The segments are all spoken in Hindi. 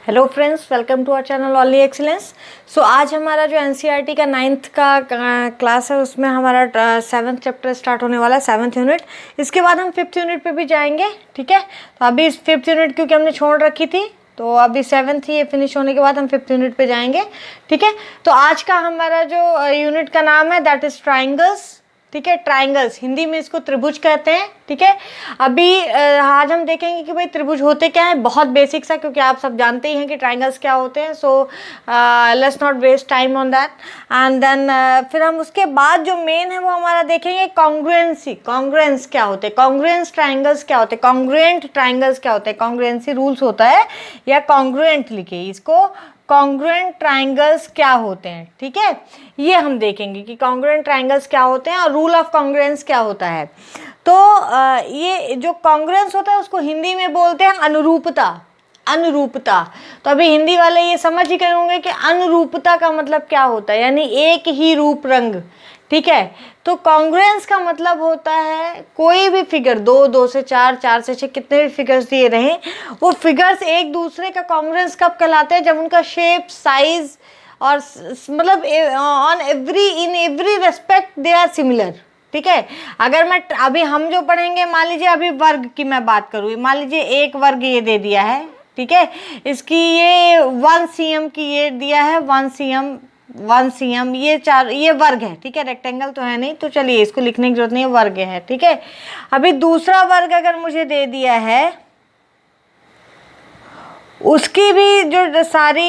Hello friends, welcome to our channel only excellence. So आज हमारा जो एनसीईआरटी का 9th का क्लास है उसमें हमारा 7th चैप्टर स्टार्ट होने वाला है, 7th यूनिट। इसके बाद हम 5th यूनिट पे भी जाएंगे। ठीक है, तो अभी 5th यूनिट क्योंकि हमने छोड़ रखी थी, तो अभी 7th ही फिनिश होने के बाद हम 5th यूनिट पे जाएंगे। ठीक है, तो आज का हमारा जो यूनिट का नाम है दैट इज ट्राइंगल्स। ठीक है, ट्राइंगल्स हिंदी में इसको त्रिभुज कहते हैं। ठीक है, अभी आज हम देखेंगे कि भाई त्रिभुज होते क्या है, बहुत बेसिक सा, क्योंकि आप सब जानते ही हैं कि ट्राइंगल्स क्या होते हैं। So let's not waste time on that. And then फिर हम उसके बाद जो मेन है वो हमारा देखेंगे कॉन्ग्रुएंसी। कॉन्ग्रुएंस क्या होते हैं, कॉन्ग्रुएंस ट्राइंगल्स क्या होते हैं, कॉन्ग्रुएंट ट्राइंगल्स क्या होते हैं, कॉन्ग्रुएंसी रूल्स होता है या कॉन्ग्रुएंट लिखे इसको, कॉन्ग्रुएंट ट्राइंगल्स क्या होते हैं। ठीक है, ये हम देखेंगे कि कॉन्ग्रुएंट ट्राइंगल्स क्या होते हैं और रूल ऑफ कॉन्ग्रुएंस क्या होता है। तो ये जो कॉन्ग्रुएंस होता है उसको हिंदी में बोलते हैं अनुरूपता। अनुरूपता, तो अभी हिंदी वाले ये समझ ही गए होंगे कि अनुरूपता का मतलब क्या होता है, यानी एक ही रूप रंग। ठीक है, तो कॉन्ग्रुएंस का मतलब होता है कोई भी फिगर, 2, 2 से 4, 4 से 6, कितने भी फिगर्स दिए रहें, वो फिगर्स एक दूसरे का कॉन्ग्रुएंस कब कहलाते हैं, जब उनका शेप, साइज और मतलब on in every respect they are similar. ठीक है, अगर मैं अभी हम जो पढ़ेंगे, मान लीजिए अभी वर्ग की मैं बात करूँ, मान लीजिए एक वर्ग ये दे दिया है। ठीक है, इसकी ये 1 cm की ये दिया है, 1 cm, ये वर्ग है। ठीक है, रेक्टेंगल तो है नहीं, तो चलिए इसको लिखने की जरूरत नहीं है, वर्ग है। ठीक है, अभी दूसरा वर्ग अगर मुझे दे दिया है, उसकी भी जो सारी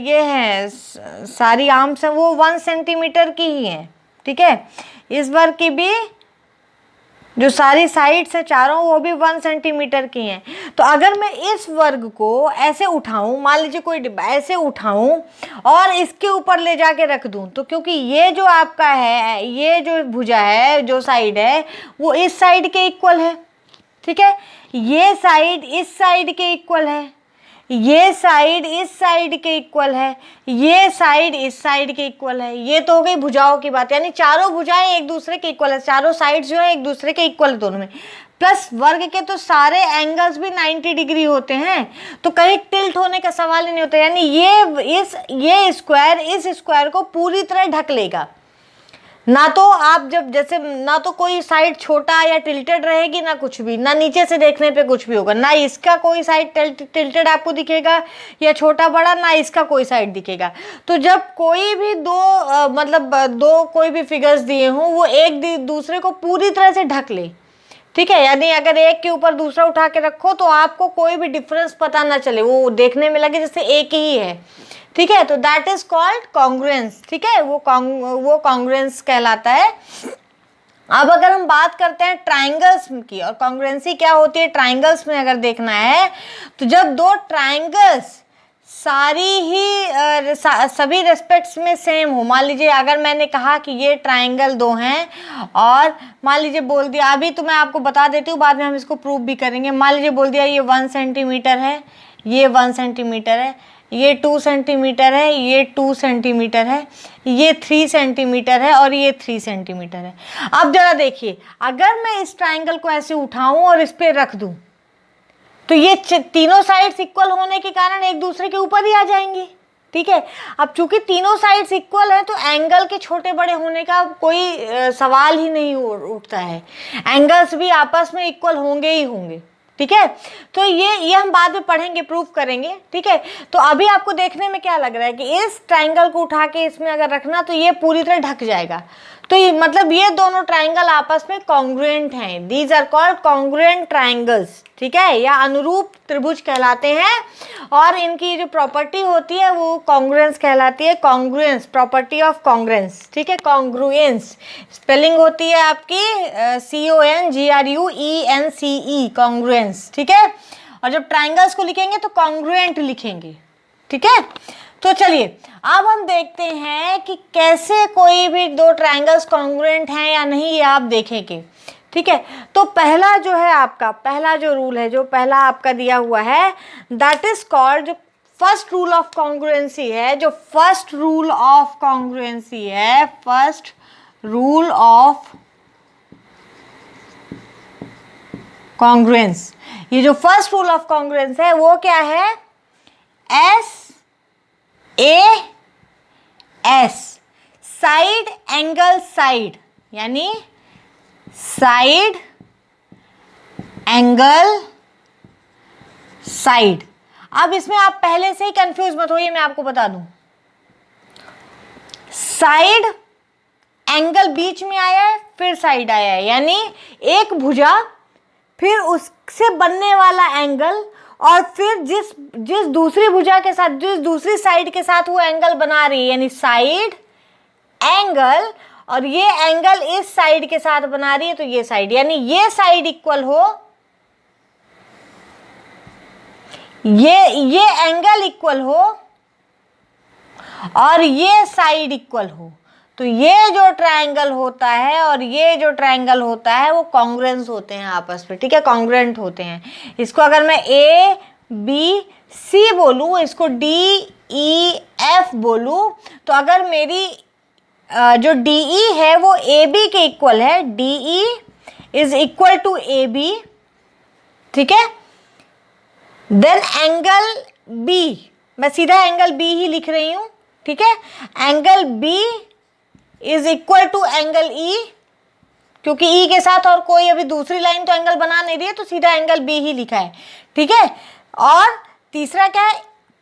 ये है, सारी आर्म्स हैं वो 1 सेंटीमीटर की ही है। ठीक है, इस वर्ग की भी जो सारी साइड्स हैं चारों, वो भी 1 सेंटीमीटर की हैं। तो अगर मैं इस वर्ग को ऐसे उठाऊं, मान लीजिए कोई डिब्बा ऐसे उठाऊं और इसके ऊपर ले जाके रख दूं, तो क्योंकि ये जो आपका है, ये जो भुजा है, जो साइड है, वो इस साइड के इक्वल है। ठीक है, ये साइड इस साइड के इक्वल है, ये साइड इस साइड के इक्वल है, ये साइड इस साइड के इक्वल है। ये तो हो गई भुजाओं की बात, यानी चारों भुजाएं एक दूसरे के इक्वल है, चारों साइड जो है एक दूसरे के इक्वल है दोनों में। प्लस वर्ग के तो सारे एंगल्स भी 90 डिग्री होते हैं, तो कहीं टिल्ट होने का सवाल ही नहीं होता। यानी ये स्क्वायर इस स्क्वायर को पूरी तरह ढक लेगा। ना तो आप जब जैसे, ना तो कोई साइड छोटा या टिल्टेड रहेगी, ना कुछ भी, ना नीचे से देखने पे कुछ भी होगा, ना इसका कोई साइड टिल्टेड आपको दिखेगा या छोटा बड़ा, ना इसका कोई साइड दिखेगा। तो जब कोई भी दो कोई भी फिगर्स दिए हों, वो एक दूसरे को पूरी तरह से ढक ले। ठीक है, यानी अगर एक के ऊपर दूसरा उठा के रखो तो आपको कोई भी डिफरेंस पता ना चले, वो देखने में लगे जैसे एक ही है। ठीक है, तो दैट इज कॉल्ड कॉन्ग्रुएंस। ठीक है, वो कॉन्ग्रुएंस कहलाता है। अब अगर हम बात करते हैं ट्राइंगल्स की, और कॉन्ग्रुएंसी क्या होती है ट्राइंगल्स में अगर देखना है, तो जब दो ट्राइंगल्स सभी रेस्पेक्ट्स में सेम हो, मान लीजिए अगर मैंने कहा कि ये ट्राइंगल दो हैं, और मान लीजिए बोल दिया, अभी तो मैं आपको बता देती हूँ, बाद में हम इसको प्रूव भी करेंगे। मान लीजिए बोल दिया ये 1 सेंटीमीटर है, ये 1 सेंटीमीटर है, ये 2 सेंटीमीटर है, ये 2 सेंटीमीटर है, ये 3 सेंटीमीटर है, और ये 3 सेंटीमीटर है। अब जरा देखिए, अगर मैं इस ट्राइंगल को ऐसे उठाऊं और इस पे रख दूं, तो ये तीनों साइड्स इक्वल होने के कारण एक दूसरे के ऊपर ही आ जाएंगी। ठीक है, अब चूंकि तीनों साइड्स इक्वल है, तो एंगल के छोटे बड़े होने का कोई सवाल ही नहीं उठता है, एंगल्स भी आपस में इक्वल होंगे ही होंगे। ठीक है, तो ये हम बाद में पढ़ेंगे, प्रूफ करेंगे। ठीक है, तो अभी आपको देखने में क्या लग रहा है कि इस ट्राइंगल को उठा के इसमें अगर रखना, तो ये पूरी तरह ढक जाएगा। तो ये मतलब ये दोनों ट्राइंगल आपस में कॉन्ग्रुएंट हैं, these are called congruent triangles. ठीक है, या अनुरूप त्रिभुज कहलाते हैं, और इनकी जो प्रॉपर्टी होती है वो कॉन्ग्रुएंस कहलाती है, कॉन्ग्रुएंस, प्रॉपर्टी ऑफ कॉन्ग्रुएंस। ठीक है, कॉन्ग्रुएंस स्पेलिंग होती है आपकी CONGRUENCE, कॉन्ग्रुएंस। ठीक है, और जब ट्राइंगल्स को लिखेंगे तो कॉन्ग्रुएंट लिखेंगे। ठीक है, तो चलिए अब हम देखते हैं कि कैसे कोई भी दो ट्राइंगल्स कॉन्ग्रुएंट हैं या नहीं, ये आप देखेंगे। ठीक है, तो पहला जो है आपका, पहला जो रूल है, जो पहला आपका दिया हुआ है, दैट इज कॉल्ड, जो फर्स्ट रूल ऑफ कॉन्ग्रुएंसी है, जो फर्स्ट रूल ऑफ कॉन्ग्रुएंसी है, फर्स्ट रूल ऑफ कॉन्ग्रुएंस, ये जो फर्स्ट रूल ऑफ कॉन्ग्रुएंस है वो क्या है, AS, साइड एंगल साइड, यानी साइड एंगल साइड। अब इसमें आप पहले से ही कंफ्यूज मत होइए, मैं आपको बता दूं। साइड एंगल बीच में आया है, फिर साइड आया है, यानी एक भुजा, फिर उससे बनने वाला एंगल, और फिर जिस दूसरी भुजा के साथ, जिस दूसरी साइड के साथ वो एंगल बना रही है, यानी साइड एंगल, और ये एंगल इस साइड के साथ बना रही है, तो ये साइड, यानी ये साइड इक्वल हो, ये एंगल इक्वल हो और ये साइड इक्वल हो, तो ये जो ट्रायंगल होता है और ये जो ट्रायंगल होता है वो कॉन्ग्रुएंस होते हैं आपस में, ठीक है, कॉन्ग्रुएंट होते हैं। इसको अगर मैं A B C बोलूँ, इसको D E F बोलूँ, तो अगर मेरी जो DE है वो AB के इक्वल है, DE is equal to AB, ठीक है, देन एंगल B, मैं सीधा एंगल B ही लिख रही हूं, ठीक है, angle B is equal to angle E, क्योंकि E के साथ और कोई अभी दूसरी लाइन तो एंगल बना नहीं रही है, तो सीधा एंगल B ही लिखा है, ठीक है। और तीसरा क्या है,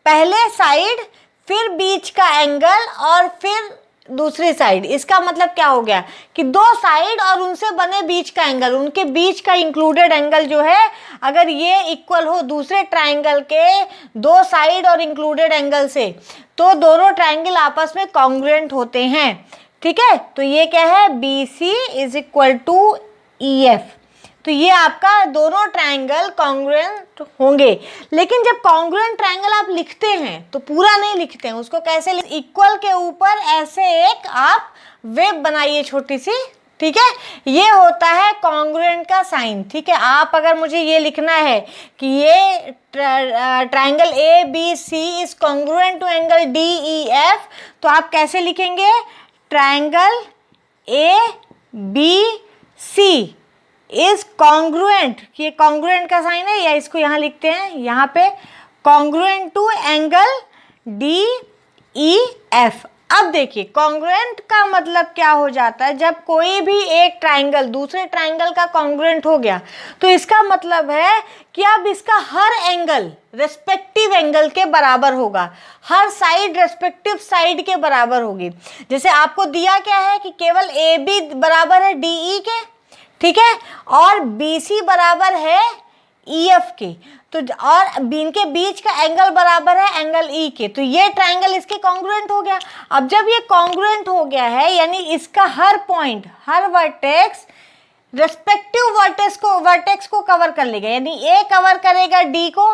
पहले साइड, फिर बीच का एंगल, और फिर दूसरी साइड। इसका मतलब क्या हो गया कि दो साइड और उनसे बने बीच का एंगल, उनके बीच का इंक्लूडेड एंगल जो है, अगर ये इक्वल हो दूसरे ट्रायंगल के दो साइड और इंक्लूडेड एंगल से, तो दोनों ट्रायंगल आपस में कॉन्ग्रुएंट होते हैं, ठीक है। तो ये क्या है, BC is equal to EF, तो ये आपका दोनों ट्रायंगल कॉन्ग्रुएंट होंगे। लेकिन जब कॉन्ग्रुएंट ट्रायंगल आप लिखते हैं तो पूरा नहीं लिखते हैं, उसको कैसे इक्वल के ऊपर ऐसे एक आप वेव बनाइए छोटी सी, ठीक है, ये होता है कॉन्ग्रुएंट का साइन, ठीक है। आप अगर मुझे ये लिखना है कि ये triangle ABC is congruent to angle DEF, तो आप कैसे लिखेंगे, ट्रायंगल ABC इज कॉन्ग्रुएंट, ये कॉन्ग्रुएंट का साइन है, या इसको यहाँ लिखते हैं, यहाँ पे कॉन्ग्रुएंट टू एंगल DEF। अब देखिए कॉन्ग्रुएंट का मतलब क्या हो जाता है, जब कोई भी एक ट्रायंगल दूसरे ट्रायंगल का कॉन्ग्रुएंट हो गया, तो इसका मतलब है कि अब इसका हर एंगल रेस्पेक्टिव एंगल के बराबर होगा, हर साइड रेस्पेक्टिव साइड के बराबर होगी। जैसे आपको दिया क्या है कि केवल AB बराबर है DE के, ठीक है, और BC बराबर है EF के, तो और इनके बीच का एंगल बराबर है एंगल E के, तो ये ट्रायंगल इसके कॉन्ग्रुएंट हो गया। अब जब ये कॉन्ग्रुएंट हो गया है, यानी इसका हर पॉइंट, हर वर्टेक्स रेस्पेक्टिव वर्टेक्स को कवर कर लेगा, यानी A कवर करेगा D को,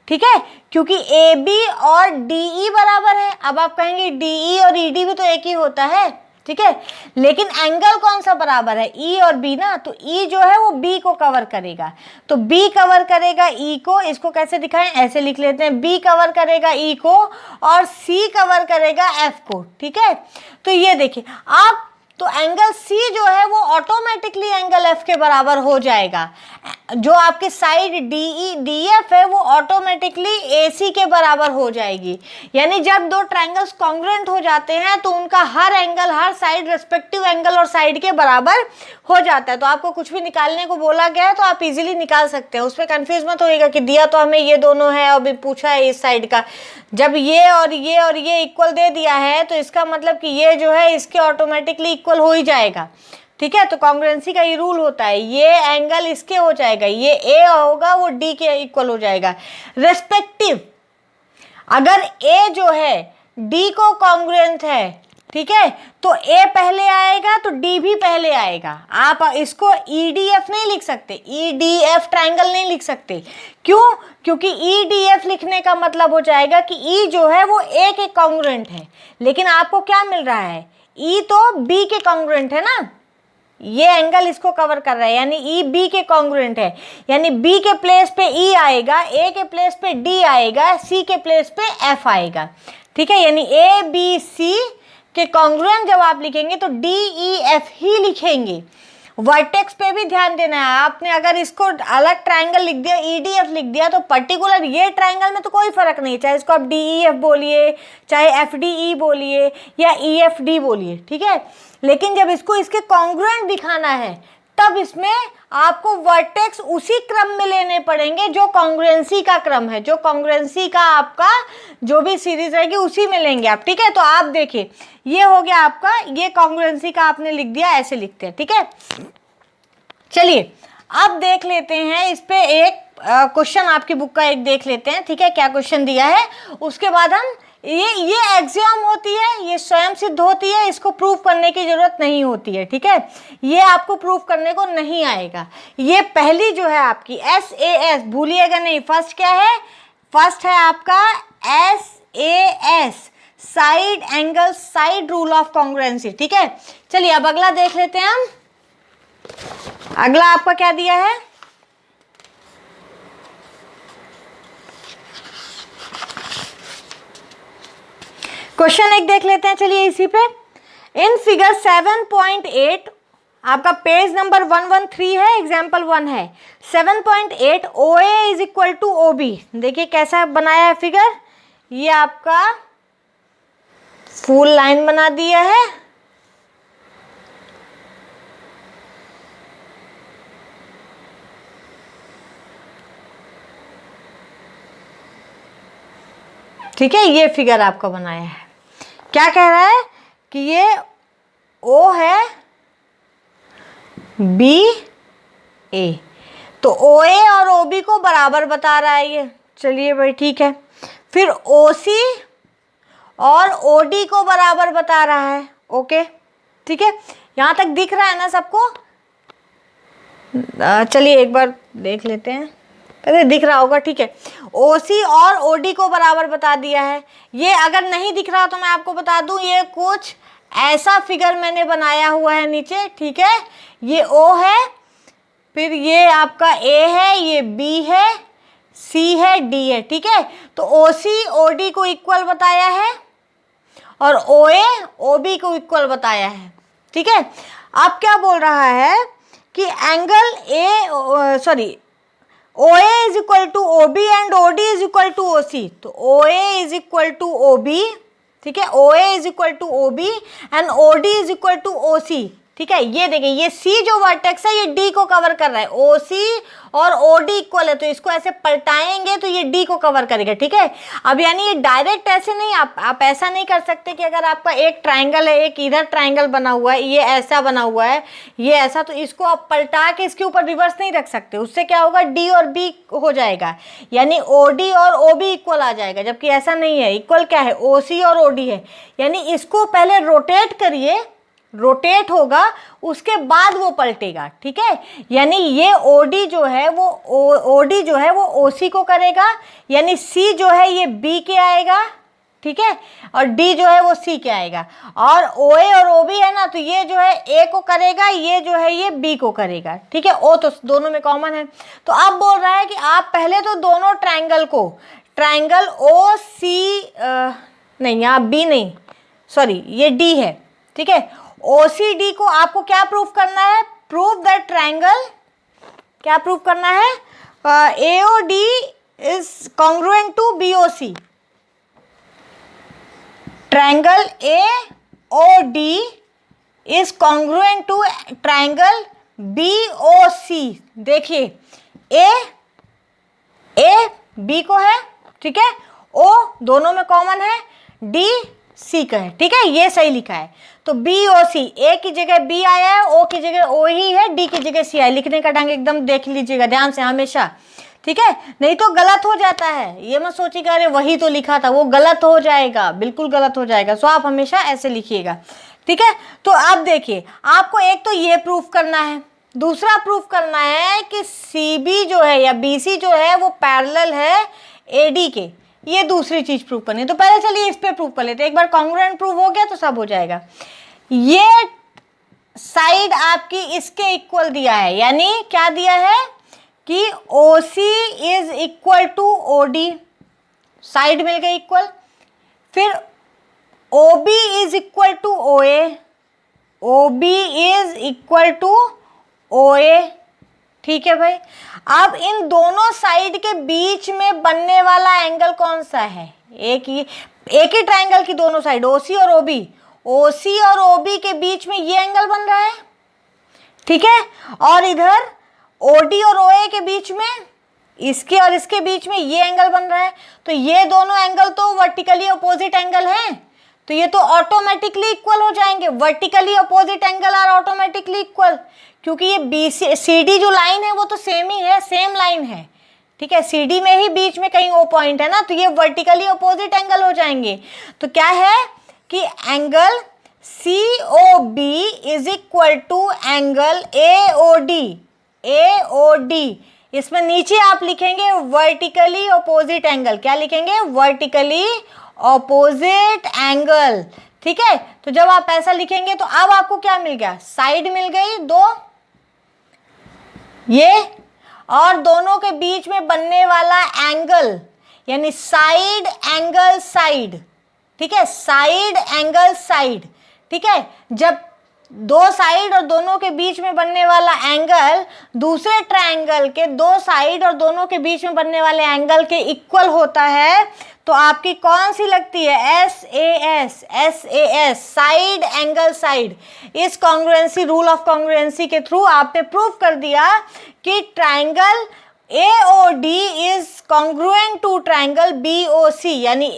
ठीक है, क्योंकि AB और DE बराबर है। अब आप कहेंगे DE और ED भी तो एक ही होता है, ठीक है, लेकिन एंगल कौन सा बराबर है, E और B ना, तो E जो है वो B को कवर करेगा, तो B कवर करेगा E को, इसको कैसे दिखाएं, ऐसे लिख लेते हैं, B कवर करेगा E को और C कवर करेगा F को, ठीक है। तो ये देखिए आप, तो एंगल C जो है वो ऑटोमेटिकली एंगल F के बराबर हो जाएगा, जो आपके साइड DE DF है वो ऑटोमेटिकली AC के बराबर हो जाएगी। यानी जब दो ट्रायंगल्स कॉन्ग्रुएंट हो जाते हैं तो उनका हर एंगल, हर साइड रेस्पेक्टिव एंगल और साइड के बराबर हो जाता है। तो आपको कुछ भी निकालने को बोला गया है तो आप इजीली निकाल सकते हैं, उसमें कंफ्यूज मत होइएगा कि दिया तो हमें ये दोनों है और भी पूछा है इस साइड का। जब ये और ये इक्वल दे दिया है तो इसका मतलब कि ये जो है इसके ऑटोमेटिकली इक्वल हो ही जाएगा, ठीक है। तो कॉन्ग्रुएंसी का ये रूल होता है, ये एंगल इसके हो जाएगा, ये A होगा वो D के इक्वल हो जाएगा रेस्पेक्टिव। अगर A जो है D को कॉन्ग्रुएंट है, ठीक है, तो A पहले आएगा तो D भी पहले आएगा। आप इसको EDF नहीं लिख सकते, EDF ट्रायंगल नहीं लिख सकते, क्यों, क्योंकि EDF लिखने का मतलब हो जाएगा कि E जो है वो A के कॉन्ग्रुएंट है, लेकिन आपको क्या मिल रहा है, E तो B के कॉन्ग्रुएंट है ना, ये एंगल इसको कवर कर रहा है, यानी E B के कॉन्ग्रुएंट है, यानी B के प्लेस पे E आएगा, A के प्लेस पे D आएगा, C के प्लेस पे F आएगा, ठीक है। यानी A B C के कॉन्ग्रुएंट जब आप लिखेंगे तो D E F ही लिखेंगे, वर्टेक्स पे भी ध्यान देना है आपने। अगर इसको अलग ट्राइंगल लिख दिया, EDF लिख दिया, तो पर्टिकुलर ये ट्राइंगल में तो कोई फर्क नहीं, चाहे इसको आप DEF बोलिए, चाहे FDE बोलिए या EFD बोलिए, ठीक है। लेकिन जब इसको इसके कॉन्ग्रुएंट दिखाना है तब इसमें आपको वर्टेक्स उसी क्रम में लेने पड़ेंगे जो कॉन्ग्रुएंसी का क्रम है, जो कॉन्ग्रुएंसी का आपका जो भी सीरीज रहेगी उसी में लेंगे आप, ठीक है। तो आप देखिए ये हो गया आपका, ये कॉन्ग्रुएंसी का आपने लिख दिया, ऐसे लिखते हैं, ठीक है। चलिए अब देख लेते हैं इस पे एक क्वेश्चन आपकी बुक का एक देख लेते हैं, ठीक है, क्या क्वेश्चन दिया है। उसके बाद हम ये एक्सियम होती है, ये स्वयं सिद्ध होती है, इसको प्रूव करने की जरूरत नहीं होती है, ठीक है। ये आपको प्रूव करने को नहीं आएगा। ये पहली जो है आपकी SAS, भूलिएगा नहीं, फर्स्ट क्या है, फर्स्ट है आपका SAS, side angle side rule of congruency, ठीक है। चलिए अब अगला देख लेते हैं हम। अगला आपका क्या दिया है, क्वेश्चन एक देख लेते हैं। चलिए इसी पे, इन फिगर 7.8 आपका पेज नंबर 113 है, एग्जाम्पल 1 है। 7.8 OA is equal to OB। देखिए कैसा बनाया है फिगर, ये आपका फुल लाइन बना दिया है, ठीक है। ये फिगर आपका बनाया है, क्या कह रहा है कि ये O है, BA, तो OA और OB को बराबर बता रहा है ये। चलिए भाई ठीक है। फिर OC और OD को बराबर बता रहा है, ओके, ठीक है। यहां तक दिख रहा है ना सबको। चलिए एक बार देख लेते हैं, पहले दिख रहा होगा, ठीक है। OC और OD को बराबर बता दिया है। ये अगर नहीं दिख रहा तो मैं आपको बता दूं, ये कुछ ऐसा फिगर मैंने बनाया हुआ है नीचे, ठीक है। ये O है, फिर ये आपका A है, ये B है, C है, D है, ठीक है। तो OC OD को इक्वल बताया है और OA OB को इक्वल बताया है, ठीक है। अब क्या बोल रहा है कि angle OA is equal to OB and OD is equal to OC। तो OA is equal to OB, ठीक है, OA is equal to OB and OD is equal to OC, ठीक है। ये देखिए ये C जो वर्टेक्स है ये D को कवर कर रहा है, OC और OD इक्वल है, तो इसको ऐसे पलटाएंगे तो ये D को कवर करेगा, ठीक है। अब यानी ये डायरेक्ट ऐसे नहीं, आप ऐसा नहीं कर सकते कि अगर आपका एक ट्राइंगल है, एक इधर ट्राइंगल बना हुआ है, ये ऐसा बना हुआ है, ये ऐसा, तो इसको आप पलटा के इसके ऊपर रिवर्स नहीं रख सकते। उससे क्या होगा, D और B हो जाएगा, यानी OD और OB इक्वल आ जाएगा, जबकि ऐसा नहीं है। इक्वल क्या है, OC और OD है, यानी इसको पहले रोटेट करिए, रोटेट होगा उसके बाद वो पलटेगा, ठीक है। यानी ये OD जो है वो OD जो है वो OC को करेगा, यानी C जो है ये B के आएगा, ठीक है, और D जो है वो C के आएगा। और OA और OB है ना, तो ये जो है A को करेगा, ये जो है ये B को करेगा, ठीक है। O तो दोनों में कॉमन है। तो अब बोल रहा है कि आप पहले तो दोनों ट्राइंगल को, ट्राइंगल OC नहीं, यहाँ B नहीं, सॉरी ये D है, ठीक है। OCD को आपको क्या प्रूव करना है, प्रूव दैट ट्राइंगल, क्या प्रूव करना है, AOD is congruent to BOC। Triangle AOD is congruent to triangle BOC। देखिए A B को है, ठीक है, O दोनों में कॉमन है, D C का है, ठीक है, ये सही लिखा है। तो BOC, A की जगह B आया है, O की जगह O ही है, D की जगह C आया। लिखने का ढंग एकदम देख लीजिएगा ध्यान से हमेशा, ठीक है, नहीं तो गलत हो जाता है। ये मत सोचिएगा अरे वही तो लिखा था, वो गलत हो जाएगा, बिल्कुल गलत हो जाएगा। सो आप हमेशा ऐसे लिखिएगा, ठीक है। तो अब देखिए आपको एक तो ये प्रूफ करना है, दूसरा प्रूफ करना है कि CB जो है या BC जो है वो पैरेलल है AD के, ये दूसरी चीज प्रूव करनी है। तो पहले चलिए इस पे प्रूव कर लेते हैं। एक बार कॉन्ग्रुएंट प्रूव हो गया तो सब हो जाएगा। ये साइड आपकी इसके इक्वल दिया है, यानी क्या दिया है कि OC is equal to OD, side मिल गई इक्वल। फिर OB is equal to OA, OB is equal to OA, ठीक है भाई। अब इन दोनों साइड के बीच में बनने वाला एंगल कौन सा है? एक ही ट्रायंगल की दोनों साइड OC और OB, OC और OB के बीच में ये एंगल बन रहा है, ठीक है। और इधर OD और OA के बीच में, इसके और इसके बीच में ये एंगल बन रहा है। तो ये दोनों एंगल तो वर्टिकली अपोजिट एंगल हैं, तो ये तो ऑटोमेटिकली इक्वल हो जाएंगे। Vertically opposite angle are automatically equal, क्योंकि ये BC CD जो लाइन है वो तो सेम ही है, सेम लाइन है, ठीक है। CD में ही बीच में कहीं O पॉइंट है ना, तो ये वर्टिकली अपोजिट एंगल हो जाएंगे। तो क्या है कि angle COB is equal to angle AOD। इसमें नीचे आप लिखेंगे वर्टिकली अपोजिट एंगल। क्या लिखेंगे? वर्टिकली अपोजिट एंगल, ठीक है। तो जब आप ऐसा लिखेंगे तो अब आपको क्या मिल गया? साइड मिल गई दो, ये, और दोनों के बीच में बनने वाला एंगल यानी साइड एंगल साइड, ठीक है। साइड एंगल साइड, ठीक है। जब दो साइड और दोनों के बीच में बनने वाला एंगल दूसरे ट्रायंगल के दो साइड और दोनों के बीच में बनने वाले एंगल के इक्वल होता है, तो आपकी कौन सी लगती है? SAS, side angle side. इस कॉन्ग्रुएंसी, रूल ऑफ कॉन्ग्रुएंसी के थ्रू आपने प्रूव कर दिया कि triangle AOD is congruent to triangle BOC, यानी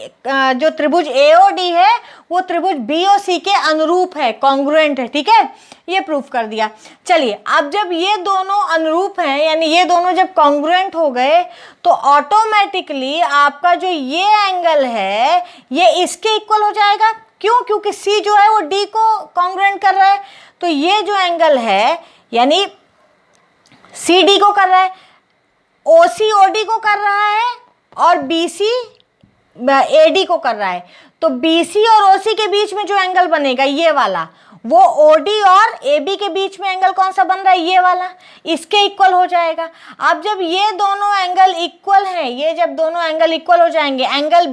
जो त्रिभुज AOD है वो त्रिभुज BOC के अनुरूप है, कॉन्ग्रुएंट है, ठीक है। ये प्रूफ कर दिया। चलिए, अब जब ये दोनों अनुरूप हैं, यानी ये दोनों जब कॉन्ग्रुएंट हो गए, तो ऑटोमेटिकली आपका जो ये एंगल है ये इसके इक्वल हो जाएगा। क्यों? क्योंकि C जो है वो D को कॉन्ग्रुएंट कर रहा है। तो ये जो एंगल है यानी CD को कर रहा है, OC OD को कर रहा है, और BC AD को कर रहा है। तो BC और OC के बीच में जो एंगल बनेगा ये वाला, वो OD और AB के बीच में एंगल कौन सा बन रहा है? ये वाला, इसके इक्वल हो जाएगा। अब जब ये दोनों एंगल इक्वल हैं, ये जब दोनों एंगल इक्वल हो जाएंगे, एंगल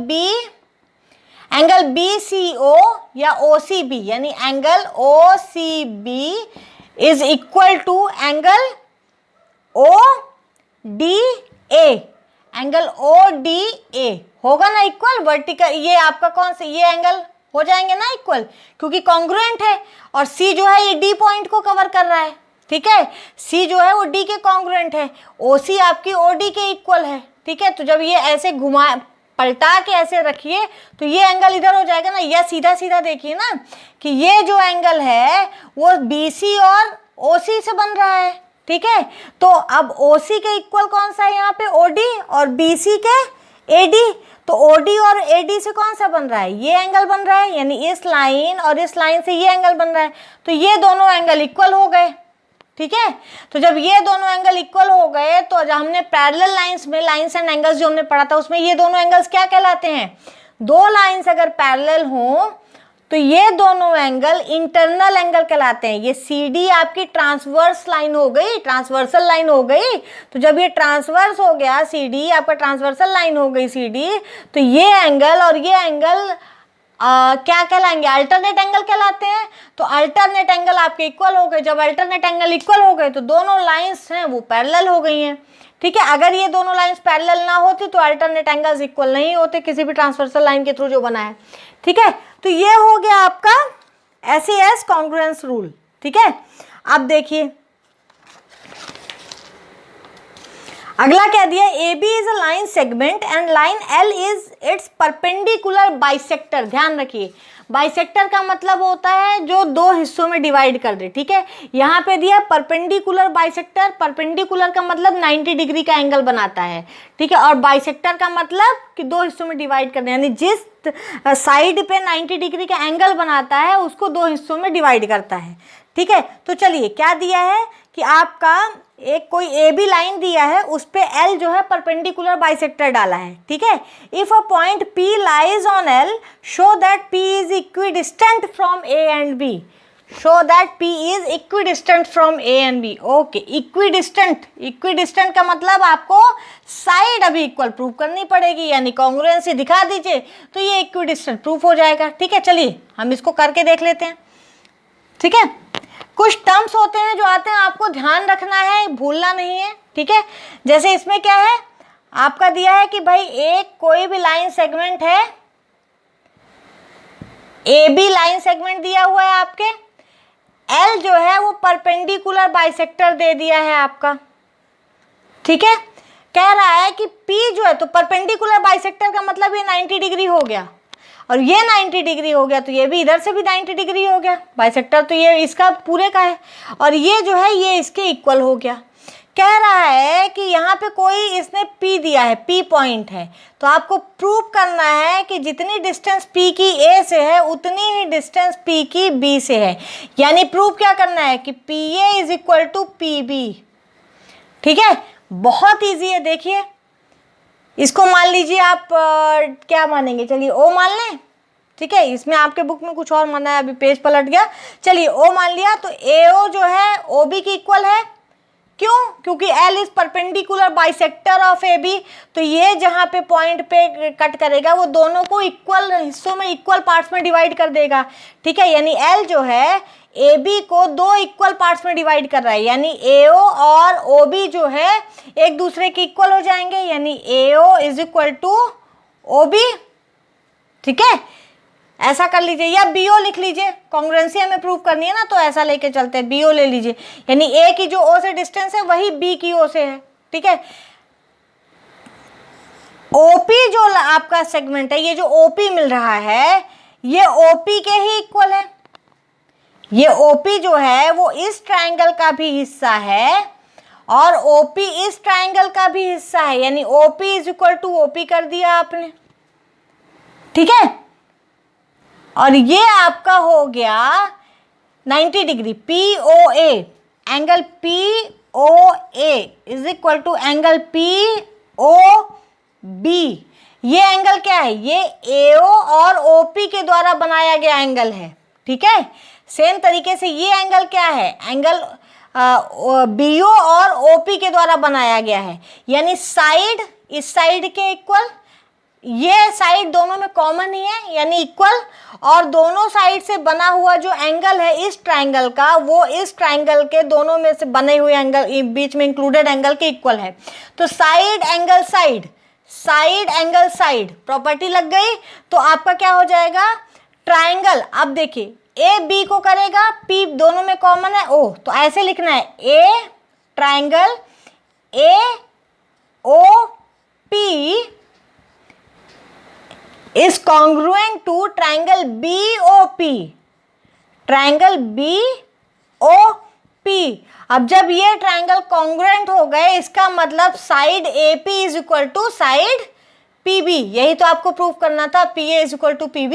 BCO या OCB, यानी angle OCB is equal to angle ODA, angle ODA होगा ना इक्वल। वर्टिकल, ये आपका कौन सा, ये एंगल हो जाएंगे ना इक्वल, क्योंकि कॉन्ग्रुएंट है। और C जो है ये D पॉइंट को कवर कर रहा है, ठीक है। C जो है वो D के कॉन्ग्रुएंट है, OC आपकी OD के इक्वल है, ठीक है। तो जब ये ऐसे घुमा पलटा के ऐसे रखिए तो ये एंगल इधर हो जाएगा ना। यह सीधा सीधा देखिए ना कि ये जो एंगल है वो BC और OC से बन रहा है, ठीक है। तो अब OC के इक्वल कौन सा है यहाँ पे? OD, और BC के AD। तो OD और AD से कौन सा बन रहा है? ये एंगल बन रहा है, यानी इस लाइन और इस लाइन से ये एंगल बन रहा है। तो ये दोनों एंगल इक्वल हो गए, ठीक है। तो जब ये दोनों एंगल इक्वल हो गए, तो जब हमने पैरेलल लाइंस में लाइंस एंड एंगल्स जो हमने पढ़ा था उसमें ये दोनों एंगल्स क्या कहलाते हैं? दो लाइंस अगर पैरेलल हो तो ये दोनों एंगल इंटरनल एंगल कहलाते हैं। ये CD आपकी ट्रांसवर्स लाइन हो गई, ट्रांसवर्सल लाइन हो गई। तो जब ये ट्रांसवर्स हो गया CD, आपका ट्रांसवर्सल लाइन हो गई CD, तो ये एंगल और ये एंगल क्या कहलाएंगे? अल्टरनेट एंगल कहलाते हैं। तो अल्टरनेट एंगल आपके इक्वल हो गए। जब अल्टरनेट एंगल इक्वल हो गए तो दोनों लाइंस हैं वो पैरेलल हो गई हैं, ठीक है। अगर ये दोनों लाइंस पैरेलल ना होती तो अल्टरनेट एंगल्स इक्वल नहीं होते किसी भी ट्रांसवर्सल लाइन के थ्रू जो बना है, ठीक है। तो ये हो गया आपका SAS कॉन्ग्रुएंस रूल, ठीक है। अब देखिए अगला क्या दिया? AB is a line segment and line L is it's perpendicular bisector. ध्यान रखिए, बाइसेक्टर का मतलब होता है जो दो हिस्सों में डिवाइड कर दे, ठीक है। यहाँ पे दिया परपेंडिकुलर बाइसेक्टर। परपेंडिकुलर का मतलब 90 डिग्री का एंगल बनाता है, ठीक है। और बाइसेक्टर का मतलब कि दो हिस्सों में डिवाइड कर दे, यानी जिस साइड पे 90 डिग्री का एंगल बनाता है उसको दो हिस्सों में डिवाइड करता है, ठीक है। तो चलिए क्या दिया है कि आपका एक कोई AB लाइन दिया है, उस पे L जो है परपेंडिकुलर बाइसेक्टर डाला है, ठीक है। If a point P lies on L, show that P is equidistant from A and B। Show that P is equidistant from A and B। Okay, equidistant का मतलब आपको साइड अभी इक्वल प्रूव करनी पड़ेगी, यानी कॉन्ग्रुएंसी दिखा दीजिए तो ये इक्विडिस्टेंट प्रूफ हो जाएगा, ठीक है। चलिए हम इसको करके देख लेते हैं, ठीक है। कुछ टर्म्स होते हैं जो आते हैं, आपको ध्यान रखना है, भूलना नहीं है, ठीक है। जैसे इसमें क्या है, आपका दिया है कि भाई एक कोई भी लाइन सेगमेंट है, ए बी लाइन सेगमेंट दिया हुआ है आपके, एल जो है वो परपेंडिकुलर बाइसेक्टर दे दिया है आपका, ठीक है। कह रहा है कि पी जो है, तो परपेंडिकुलर बाइसेक्टर का मतलब ये 90 डिग्री हो गया, और ये 90 डिग्री हो गया, तो ये भी इधर से भी 90 डिग्री हो गया, बाइसेक्टर तो ये इसका पूरे का है, और ये जो है ये इसके इक्वल हो गया। कह रहा है कि यहाँ पे कोई इसने P दिया है, P पॉइंट है, तो आपको प्रूव करना है कि जितनी डिस्टेंस P की A से है उतनी ही डिस्टेंस P की B से है। यानी प्रूव क्या करना है कि PA is equal to PB, ठीक है। बहुत इजी है, देखिए इसको मान लीजिए आप क्या मानेंगे, चलिए O मान लें, ठीक है। इसमें आपके बुक में कुछ और माना है, अभी पेज पलट गया, चलिए O मान लिया, तो AO जो है OB की इक्वल है। क्यों? क्योंकि L is perpendicular bisector of AB, तो ये जहाँ पे पॉइंट पे कट करेगा वो दोनों को इक्वल हिस्सों में, इक्वल पार्ट्स में डिवाइड कर देगा, ठीक है। यानी L जो है AB को दो इक्वल पार्ट्स में डिवाइड कर रहा है, यानी AO और OB जो है एक दूसरे के इक्वल हो जाएंगे, यानी AO is equal to OB, ठीक है। ऐसा कर लीजिए, या BO लिख लीजिए, कॉन्ग्रुएंसी हमें प्रूव करनी है ना, तो ऐसा लेके चलते हैं, BO ले लीजिए, यानी A की जो O से डिस्टेंस है वही B की O से है, ठीक है। OP जो आपका सेगमेंट है, ये जो OP मिल रहा है ये OP के ही इक्वल है, ये OP जो है वो इस ट्रायंगल का भी हिस्सा है और OP इस ट्रायंगल का भी हिस्सा है, यानी OP is equal to OP कर दिया आपने, ठीक है। और ये आपका हो गया 90 degree, POA, angle POA is equal to angle POB। ये एंगल क्या है, ये AO और OP के द्वारा बनाया गया एंगल है, ठीक है। सेम तरीके से ये एंगल क्या है, एंगल BO और OP के द्वारा बनाया गया है, यानी साइड इस साइड के इक्वल, ये साइड दोनों में कॉमन ही है यानी इक्वल, और दोनों साइड से बना हुआ जो एंगल है इस ट्रायंगल का वो इस ट्रायंगल के दोनों में से बने हुए एंगल बीच में इंक्लूडेड एंगल के इक्वल है। तो side angle side, side angle side property लग गई, तो आपका क्या हो जाएगा ट्रायंगल। अब देखिए ए बी को करेगा, पी दोनों में कॉमन है ओ, तो ऐसे लिखना है a triangle A O P is congruent to triangle BOP, triangle BOP। अब जब ये ट्रायंगल कॉन्ग्रुएंट हो गए इसका मतलब side AP is equal to side PB, यही तो आपको प्रूव करना था, PA is equal to PB,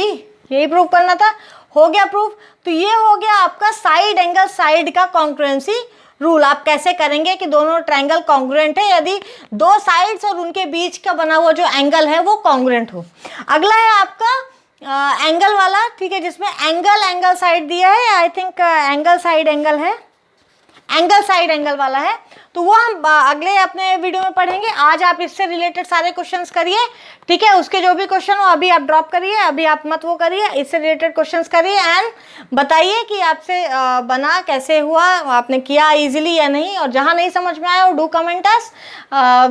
यही प्रूव करना था, हो गया प्रूफ। तो ये हो गया आपका साइड एंगल साइड का कॉन्ग्रुएंसी रूल। आप कैसे करेंगे कि दोनों ट्रायंगल कॉन्ग्रुएंट है, यदि दो साइड्स और उनके बीच का बना हुआ जो एंगल है वो कॉन्ग्रुएंट हो। अगला है आपका एंगल वाला, ठीक है, जिसमें एंगल साइड दिया है, I think angle side angle है, एंगल साइड एंगल वाला है, तो वो हम अगले अपने वीडियो में पढ़ेंगे। आज आप इससे रिलेटेड सारे क्वेश्चंस करिए, ठीक है, उसके जो भी क्वेश्चन हो अभी आप ड्रॉप करिए, अभी आप मत वो करिए, इससे रिलेटेड क्वेश्चंस करिए एंड बताइए कि आपसे बना कैसे हुआ, आपने किया इजीली या नहीं, और जहाँ नहीं समझ में आया do comment us,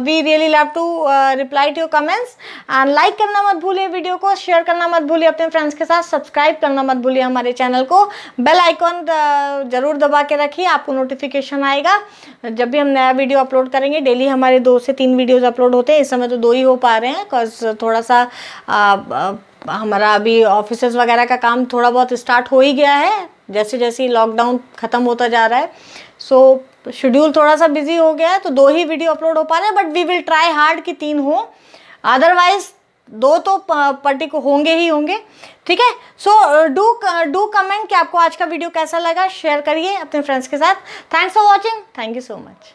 we really love to reply to your comments. And like करना मत भूलिए, वीडियो को शेयर करना मत भूलिए अपने फ्रेंड्स के साथ, सब्सक्राइब करना मत भूलिए हमारे चैनल को, बेल आइकॉन जरूर दबा के रखिए, आपको नोटिफिकेशन आएगा जब भी हम नया वीडियो अपलोड करेंगे। डेली हमारे 2 से 3 वीडियोज़ अपलोड होते हैं, इस समय तो 2 ही हो पा रहे हैं, बिकॉज थोड़ा सा हमारा अभी ऑफिसेज वगैरह का काम थोड़ा बहुत स्टार्ट हो ही गया है, जैसे जैसे लॉकडाउन ख़त्म होता जा रहा है, सो शेड्यूल थोड़ा सा बिजी हो गया है, तो 2 ही वीडियो अपलोड हो पा रहे हैं, but we will try hard कि 3 हो, अदरवाइज 2 तो पर्टी को होंगे ही होंगे, ठीक है। सो डू कमेंट कि आपको आज का वीडियो कैसा लगा, शेयर करिए अपने फ्रेंड्स के साथ। Thanks for watching, thank you so much.